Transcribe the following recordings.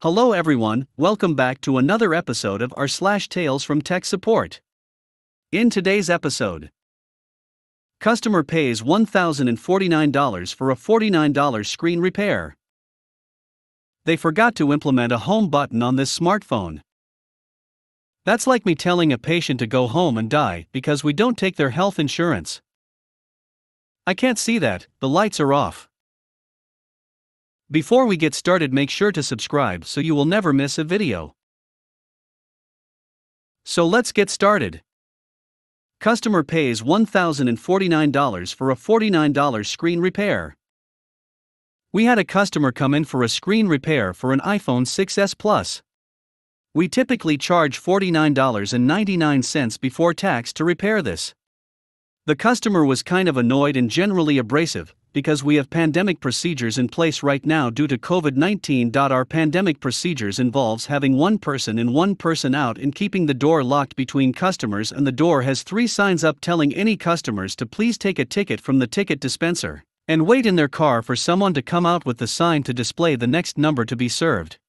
Hello everyone, welcome back to another episode of r/slash Tales from Tech Support. In today's episode, customer pays $1,049 for a $49 screen repair. They forgot to implement a home button on this smartphone. That's like me telling a patient to go home and die because we don't take their health insurance. I can't see that, the lights are off. Before we get started, make sure to subscribe so you will never miss a video. So let's get started. Customer pays $1,049 for a $49 screen repair. We had a customer come in for a screen repair for an iPhone 6s Plus. We typically charge $49.99 before tax to repair this. The customer was kind of annoyed and generally abrasive, because we have pandemic procedures in place right now due to COVID-19. Our pandemic procedures involves having one person in, one person out, and keeping the door locked between customers, and the door has 3 signs up telling any customers to please take a ticket from the ticket dispenser and wait in their car for someone to come out with the sign to display the next number to be served.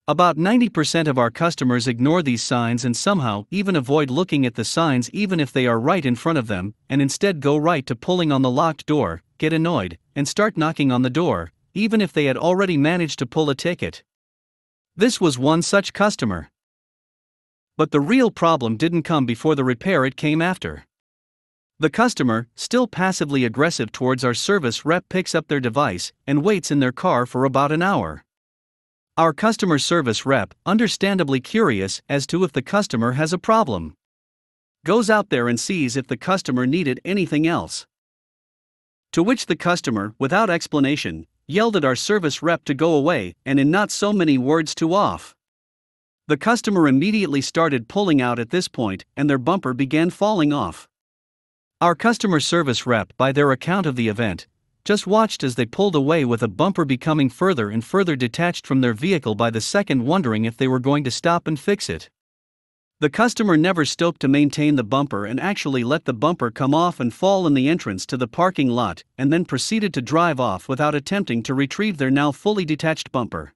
About 90% of our customers ignore these signs and somehow even avoid looking at the signs even if they are right in front of them, and instead go right to pulling on the locked door, get annoyed, and start knocking on the door, even if they had already managed to pull a ticket. This was one such customer. But the real problem didn't come before the repair, it came after. The customer, still passively aggressive towards our service rep, picks up their device and waits in their car for about an hour. Our customer service rep, understandably curious as to if the customer has a problem, goes out there and sees if the customer needed anything else. To which the customer, without explanation, yelled at our service rep to go away, and in not so many words, to off. The customer immediately started pulling out at this point, and their bumper began falling off. Our customer service rep, by their account of the event, just watched as they pulled away with a bumper becoming further and further detached from their vehicle by the second, wondering if they were going to stop and fix it. The customer never stopped to maintain the bumper and actually let the bumper come off and fall in the entrance to the parking lot, and then proceeded to drive off without attempting to retrieve their now fully detached bumper.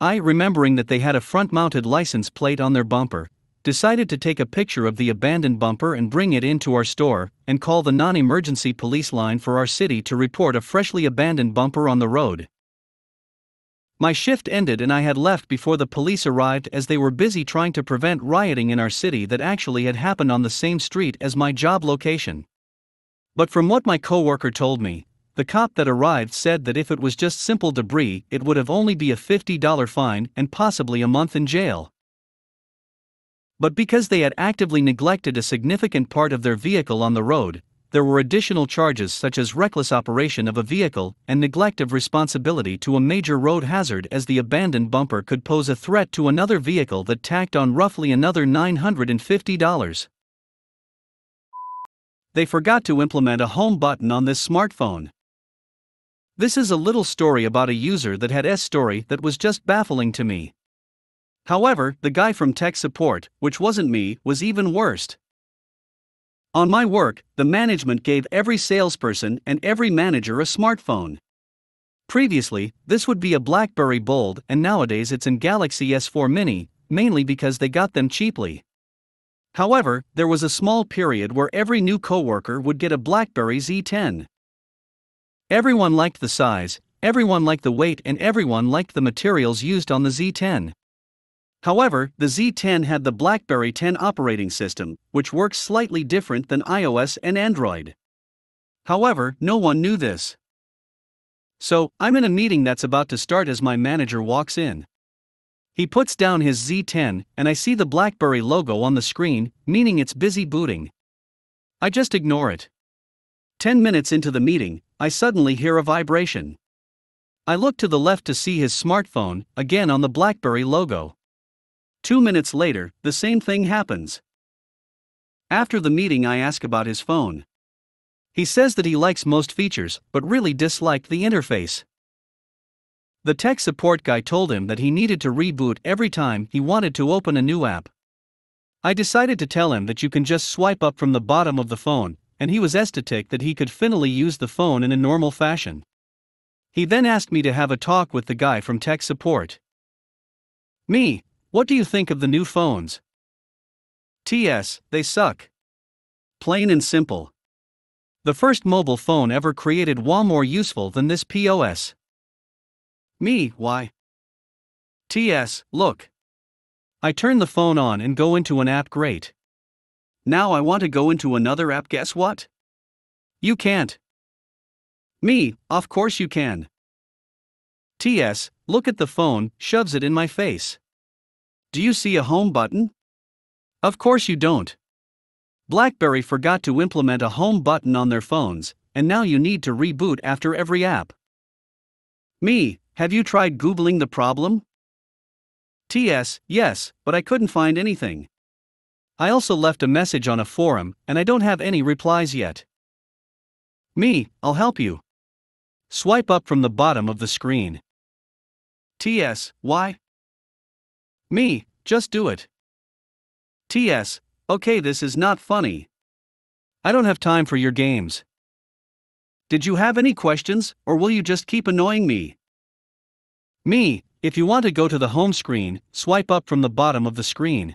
I, remembering that they had a front-mounted license plate on their bumper, decided to take a picture of the abandoned bumper and bring it into our store, and call the non-emergency police line for our city to report a freshly abandoned bumper on the road. My shift ended and I had left before the police arrived, as they were busy trying to prevent rioting in our city that actually had happened on the same street as my job location. But from what my coworker told me, the cop that arrived said that if it was just simple debris, it would have only be a $50 fine and possibly a month in jail. But because they had actively neglected a significant part of their vehicle on the road, there were additional charges such as reckless operation of a vehicle and neglect of responsibility to a major road hazard, as the abandoned bumper could pose a threat to another vehicle that tacked on roughly another $950. They forgot to implement a home button on this smartphone. This is a little story about a user that had S story that was just baffling to me. However, the guy from tech support, which wasn't me, was even worse. On my work, the management gave every salesperson and every manager a smartphone. Previously, this would be a BlackBerry Bold, and nowadays it's in Galaxy S4 Mini, mainly because they got them cheaply. However, there was a small period where every new coworker would get a BlackBerry Z10. Everyone liked the size, everyone liked the weight, and everyone liked the materials used on the Z10. However, the Z10 had the BlackBerry 10 operating system, which works slightly different than iOS and Android. However, no one knew this. So, I'm in a meeting that's about to start as my manager walks in. He puts down his Z10, and I see the BlackBerry logo on the screen, meaning it's busy booting. I just ignore it. 10 minutes into the meeting, I suddenly hear a vibration. I look to the left to see his smartphone, again on the BlackBerry logo. 2 minutes later, the same thing happens. After the meeting, I ask about his phone. He says that he likes most features, but really disliked the interface. The tech support guy told him that he needed to reboot every time he wanted to open a new app. I decided to tell him that you can just swipe up from the bottom of the phone, and he was ecstatic that he could finally use the phone in a normal fashion. He then asked me to have a talk with the guy from tech support. Me, what do you think of the new phones? TS, they suck. Plain and simple. The first mobile phone ever created was more useful than this POS. Me, why? TS, look. I turn the phone on and go into an app, great. Now I want to go into another app, guess what? You can't. Me, of course you can. TS, look at the phone, shoves it in my face. Do you see a home button? Of course you don't. BlackBerry forgot to implement a home button on their phones, and now you need to reboot after every app. Me, have you tried Googling the problem? TS, yes, but I couldn't find anything. I also left a message on a forum, and I don't have any replies yet. Me, I'll help you. Swipe up from the bottom of the screen. TS, why? Me, just do it. TS, okay, this is not funny. I don't have time for your games. Did you have any questions, or will you just keep annoying me? Me, if you want to go to the home screen, swipe up from the bottom of the screen.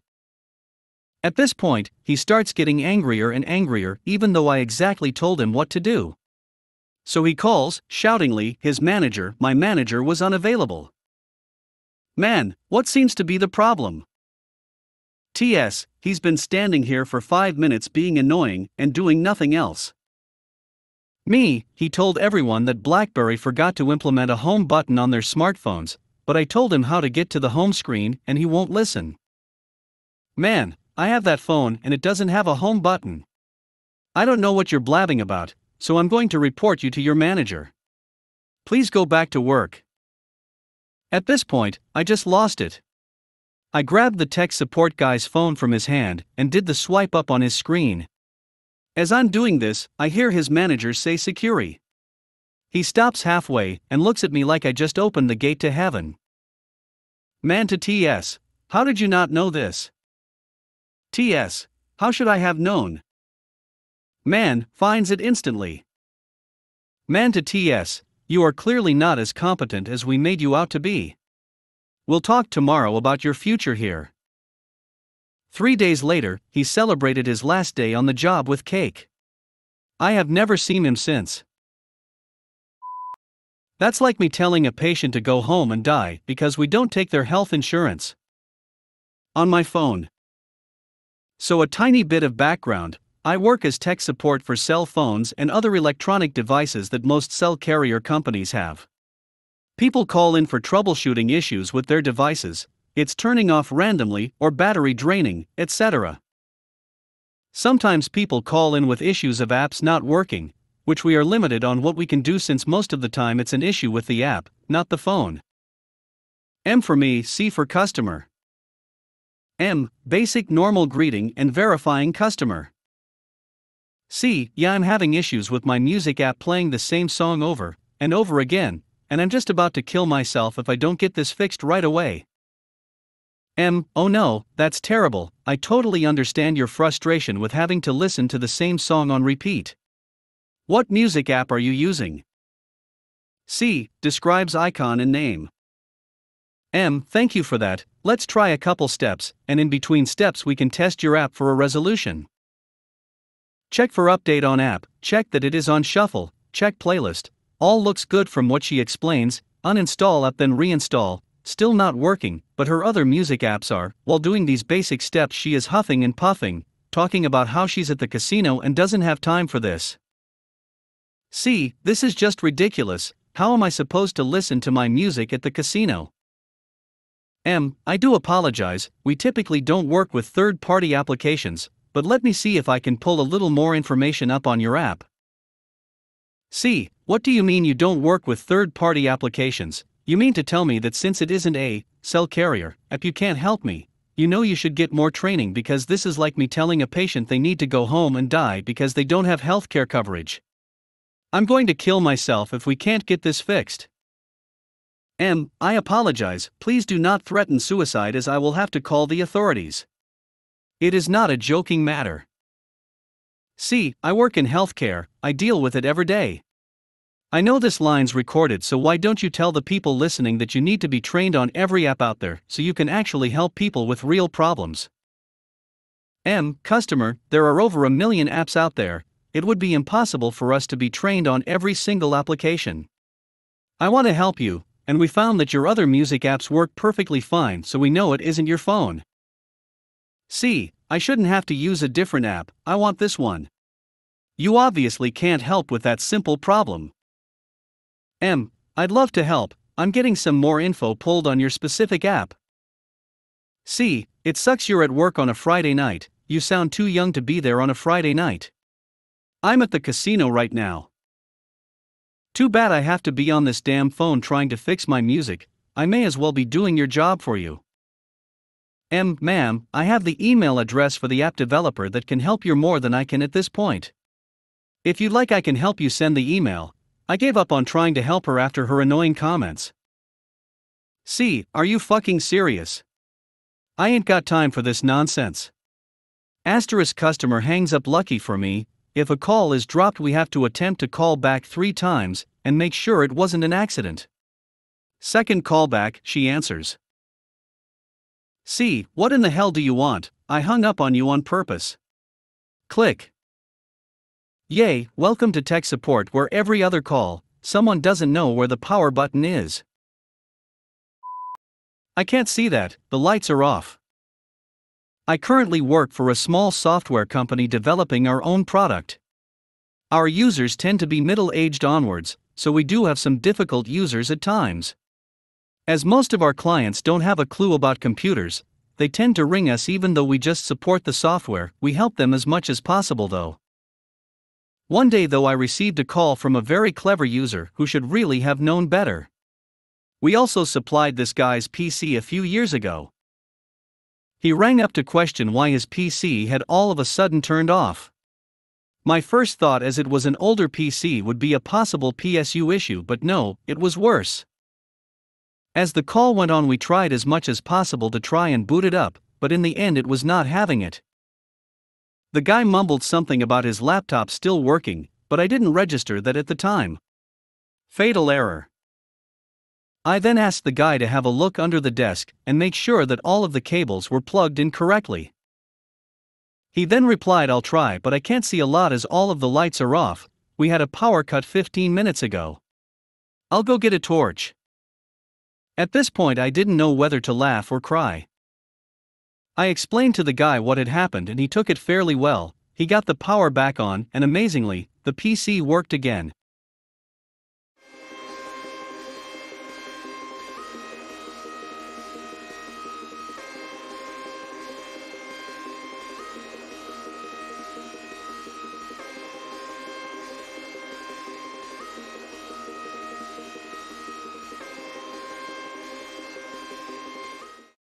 At this point, he starts getting angrier and angrier, even though I exactly told him what to do. So he calls, shoutingly, his manager. My manager was unavailable. Man, what seems to be the problem? TS, he's been standing here for 5 minutes being annoying and doing nothing else. Me, he told everyone that BlackBerry forgot to implement a home button on their smartphones, but I told him how to get to the home screen and he won't listen. Man, I have that phone and it doesn't have a home button. I don't know what you're blabbing about, so I'm going to report you to your manager. Please go back to work. At this point, I just lost it. I grabbed the tech support guy's phone from his hand and did the swipe up on his screen. As I'm doing this, I hear his manager say security. He stops halfway and looks at me like I just opened the gate to heaven. Man to TS, how did you not know this? TS, how should I have known? Man, finds it instantly. Man to TS, you are clearly not as competent as we made you out to be. We'll talk tomorrow about your future here. 3 days later, he celebrated his last day on the job with cake. I have never seen him since. That's like me telling a patient to go home and die because we don't take their health insurance. On my phone. So a tiny bit of background, I work as tech support for cell phones and other electronic devices that most cell carrier companies have. People call in for troubleshooting issues with their devices, it's turning off randomly or battery draining, etc. Sometimes people call in with issues of apps not working, which we are limited on what we can do since most of the time it's an issue with the app, not the phone. M for me, C for customer. M, basic normal greeting and verifying customer. C, yeah, I'm having issues with my music app playing the same song over and over again, and I'm just about to kill myself if I don't get this fixed right away. M, oh no, that's terrible, I totally understand your frustration with having to listen to the same song on repeat. What music app are you using? C, describes icon and name. M, thank you for that, let's try a couple steps, and in between steps we can test your app for a resolution. Check for update on app, check that it is on shuffle, check playlist. All looks good from what she explains, uninstall app then reinstall, still not working, but her other music apps are. While doing these basic steps she is huffing and puffing, talking about how she's at the casino and doesn't have time for this. C, this is just ridiculous, how am I supposed to listen to my music at the casino? M, I do apologize, we typically don't work with third-party applications, but let me see if I can pull a little more information up on your app. C, what do you mean you don't work with third-party applications? You mean to tell me that since it isn't a cell carrier app you can't help me? You know you should get more training because this is like me telling a patient they need to go home and die because they don't have healthcare coverage. I'm going to kill myself if we can't get this fixed. M, I apologize, please do not threaten suicide as I will have to call the authorities. It is not a joking matter. C, I work in healthcare, I deal with it every day. I know this line's recorded, so why don't you tell the people listening that you need to be trained on every app out there so you can actually help people with real problems? M. Customer, there are over 1 million apps out there. It would be impossible for us to be trained on every single application. I want to help you, and we found that your other music apps work perfectly fine, so we know it isn't your phone. C. I shouldn't have to use a different app, I want this one. You obviously can't help with that simple problem. M. I'd love to help, I'm getting some more info pulled on your specific app. C. It sucks you're at work on a Friday night, you sound too young to be there on a Friday night. I'm at the casino right now. Too bad I have to be on this damn phone trying to fix my music, I may as well be doing your job for you. M. Ma'am, I have the email address for the app developer that can help you more than I can at this point. If you'd like, I can help you send the email. I gave up on trying to help her after her annoying comments. C. Are you fucking serious? I ain't got time for this nonsense. Asterisk customer hangs up. Lucky for me, if a call is dropped we have to attempt to call back 3 times and make sure it wasn't an accident. Second callback, she answers. C. What in the hell do you want? I hung up on you on purpose. Click. Yay, welcome to tech support, where every other call, someone doesn't know where the power button is. I can't see that, the lights are off. I currently work for a small software company developing our own product. Our users tend to be middle-aged onwards, so we do have some difficult users at times. As most of our clients don't have a clue about computers, they tend to ring us even though we just support the software. We help them as much as possible though. One day though, I received a call from a very clever user who should really have known better. We also supplied this guy's PC a few years ago. He rang up to question why his PC had all of a sudden turned off. My first thought, as it was an older PC, would be a possible PSU issue, but no, it was worse. As the call went on, we tried as much as possible to try and boot it up, but in the end it was not having it. The guy mumbled something about his laptop still working, but I didn't register that at the time. Fatal error. I then asked the guy to have a look under the desk and make sure that all of the cables were plugged in correctly. He then replied, I'll try, but I can't see a lot as all of the lights are off. We had a power cut 15 minutes ago. I'll go get a torch. At this point I didn't know whether to laugh or cry. I explained to the guy what had happened and he took it fairly well. He got the power back on and amazingly, the PC worked again.